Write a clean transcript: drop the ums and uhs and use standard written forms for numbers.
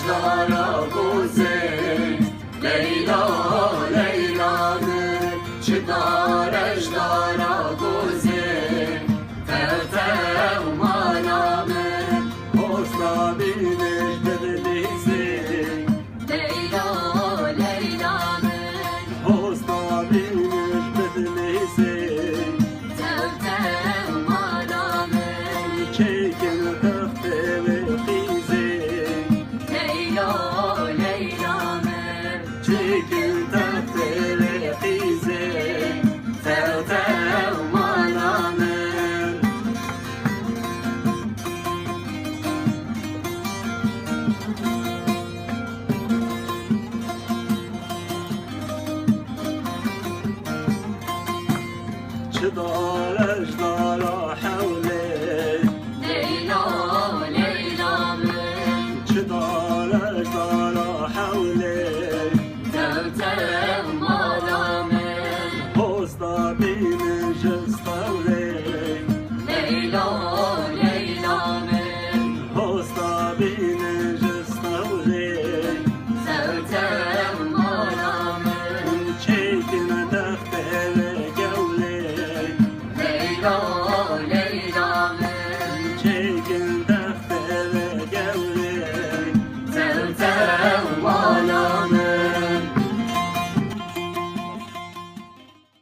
Ejdara güzel Leyla Leyla'dır Çıkar ejdara güzel Tev tev manamır Hoşla bilmiş dedilisi Leyla Leyla'dır Hoşla bilmiş dedilisi Tev tev manamır Çekin köfteli bizi Leyla Leyla'dır Çekin köfteli bizi Tev tev mananır Çıdar